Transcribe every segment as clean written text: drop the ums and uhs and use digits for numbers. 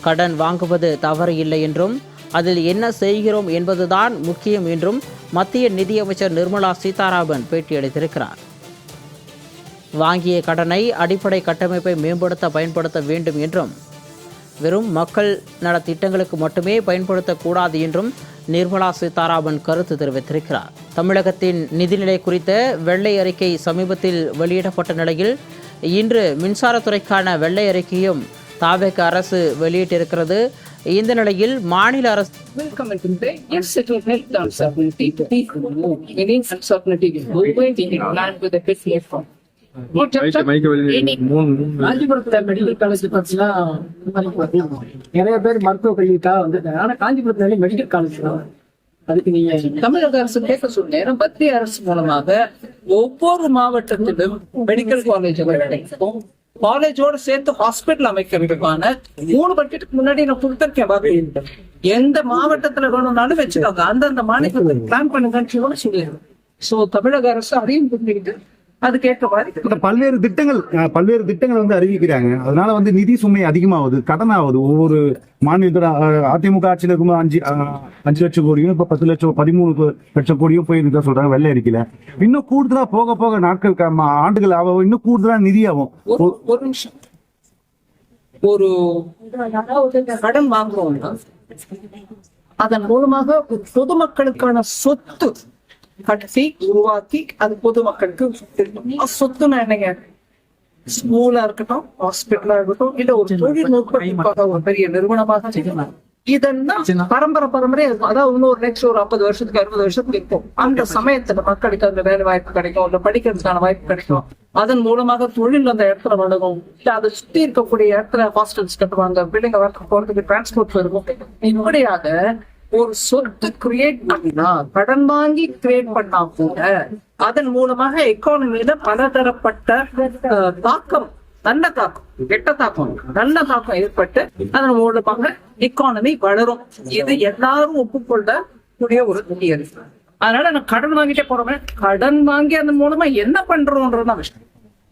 கடன் வாங்குவது தவறு இல்லை என்றும் அதில் என்ன செய்கிறோம் என்பதுதான் முக்கியம் என்றும் மத்திய நிதியமைச்சர் நிர்மலா சீதாராமன் பேட்டியளித்திருக்கிறார். வாங்கிய கடனை அடிப்படை கட்டமைப்பை மேம்படுத்த பயன்படுத்த வேண்டும் என்றும் வெறும் மக்கள் நல திட்டங்களுக்கு மட்டுமே பயன்படுத்தக்கூடாது என்றும் நிர்மலா சீதாராமன் கருத்து தெரிவித்திருக்கிறார். தமிழகத்தின் நிதிநிலை குறித்த வெள்ளை அறிக்கை சமீபத்தில் வெளியிடப்பட்ட நிலையில் இன்று மின்சாரத்துறைக்கான வெள்ளை அறிக்கையும் தாவேக அரசு வெளியிட்டிருக்கிறது. இந்த நிலையில் மாநில அரசு காஞ்சிபுரத்துல மெடிக்கல் காலேஜ் பார்த்தீங்கன்னா நிறைய பேர் மருத்துவ கல்விக்காக வந்துருக்காங்க. ஆனா காஞ்சிபுரத்துல மெடிக்கல் காலேஜ் தான். அதுக்கு நீங்க தமிழக அரசு கேட்க சொன்ன மத்திய அரசு மூலமாக ஒவ்வொரு மாவட்டத்திலும் மெடிக்கல் காலேஜுகள் கிடைக்கும். காலேஜோட சேர்த்து ஹாஸ்பிட்டல் அமைக்கிறதுக்கான 3 பட்ஜெட்டுக்கு முன்னாடி நான் கொடுத்திருக்கேன். எந்த மாவட்டத்துல வேணும்னாலும் வச்சுக்கோங்க, அந்தந்த மாநிலத்தில் பிளான் பண்ணுங்கன்னு சொல்லிடுறேன். சோ தமிழக அரசு அதையும் புரிஞ்சுக்கிட்டு அதுக்கேற்ற மாதிரி பல்வேறு திட்டங்கள் வந்து அறிவிக்கிறாங்க. அதனால வந்து நிதி சுமை அதிகமாகுது, கடன் ஆகுது. ஒவ்வொரு மாநிலத்தோட அதிமுக ஆட்சியில் இருக்கும்போது 5 லட்சம் கோடியும் இப்ப 10 லட்சம் 13 லட்சம் கோடியும் போயிருந்தா சொல்றாங்க வெள்ளை அறிக்கையில. இன்னும் கூடுதலா போக போக நாட்கள் ஆண்டுகள் ஆகும், இன்னும் கூடுதலா நிதி ஆகும். ஒரு நிமிஷம், ஒரு கடன் வாங்குறோம்னா அதன் மூலமாக பொதுமக்களுக்கான சொத்து கட்டி உருவாக்கி அது பொதுமக்களுக்கு சொத்துன்னு என்னங்க, ஸ்கூலா இருக்கட்டும், ஹாஸ்பிட்டலா இருக்கட்டும், இல்ல ஒரு தொழில்நுட்ப ஒரு பெரிய நிறுவனமாக செய்யலாம். இதெல்லாம் பரம்பரை அதாவது இன்னொரு நெக்ஸ்ட் ஒரு 50 வருஷத்துக்கு 60 வருஷத்துக்கு இருக்கும். அந்த சமயத்துல மக்களுக்கு அந்த வேலை வாய்ப்பு கிடைக்கும், இல்ல படிக்கிறதுக்கான வாய்ப்பு கிடைக்கும். அதன் மூலமாக தொழில் அந்த இடத்துல வழங்கும், இல்ல அதை சுத்தி இருக்கக்கூடிய இடத்துல ஹாஸ்டல்ஸ் கட்டுவாங்க, பிள்ளைங்க ஒர்க் போறதுக்கு டிரான்ஸ்போர்ட் இருக்கும். இப்படியாக ஒரு சொத்து கிரியேட் பண்ணினா, கடன் வாங்கி கிரியேட் பண்ணா கூட அதன் மூலமாக எக்கானமியில பலதரப்பட்ட தாக்கம், நல்ல தாக்கம், கெட்ட தாக்கம், நல்ல தாக்கம் ஏற்பட்டு அதன் மூலமாக எக்கானமி வளரும். இது எல்லாரும் ஒப்புக்கொள்ள கூடிய ஒரு நிதி. அதனால நான் கடன் வாங்கிட்டே போறேன், கடன் வாங்கி அதன் மூலமா என்ன பண்றோம்ன்றதுதான் விஷயம்.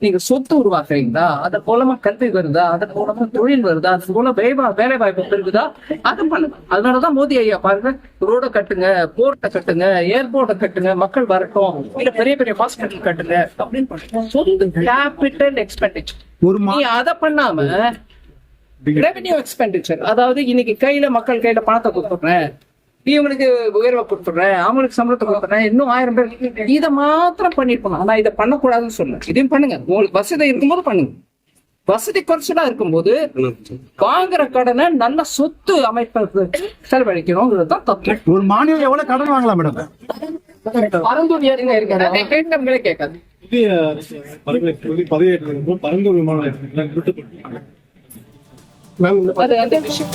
நீங்க சொத்து உருவாக்குறீங்களா, அதன் மூலமா கல்வி வருதா, அதன் மூலமா தொழில் வருதா, அதன் மூலம் வேலை வாய்ப்பு பெருகுதா, அதை பண்ணுங்க. அதனாலதான் மோடி ஐயா பாருங்க, ரோட கட்டுங்க, போர்ட்டை கட்டுங்க, ஏர்போர்ட்டை கட்டுங்க, மக்கள் வரட்டும், இல்ல பெரிய பெரிய ஹாஸ்பிட்டல் கட்டுங்க அப்படின்னு பண்ணுங்க. சொத்து கேபிட்டல் எக்ஸ்பெண்டிச்சர். நீ அதை பண்ணாம ரெவென்யூ எக்ஸ்பெண்டிச்சர், அதாவது இன்னைக்கு மக்கள் கையில பணத்தை கொடுத்துடுறேன், இவங்களுக்கு உயர்வை கொடுத்துடுறேன், அவங்களுக்கு சம்பளத்தை கொடுத்துறேன், இன்னும் 1000 பேர், இதை மாத்திரம் பண்ணிருக்கணும். ஆனா இதை பண்ணக்கூடாதுன்னு சொல்ல, இதையும் பண்ணுங்க. உங்களுக்கு வசதி இருக்கும்போது பண்ணுங்க. வசதி குறைச்சலா இருக்கும்போது வாங்குற கடனை நல்ல சொத்து அமைப்பதற்கு செலவழிக்கணும்ங்கிறது தான் தப்பு. ஒரு மாநிலம் எவ்வளவு கடன் வாங்கலாம் மேடம்? பரந்தூர் கேட்காது, கேட்காது. பதவியேற்ற பரந்தூர் விமான அது விஷயம்.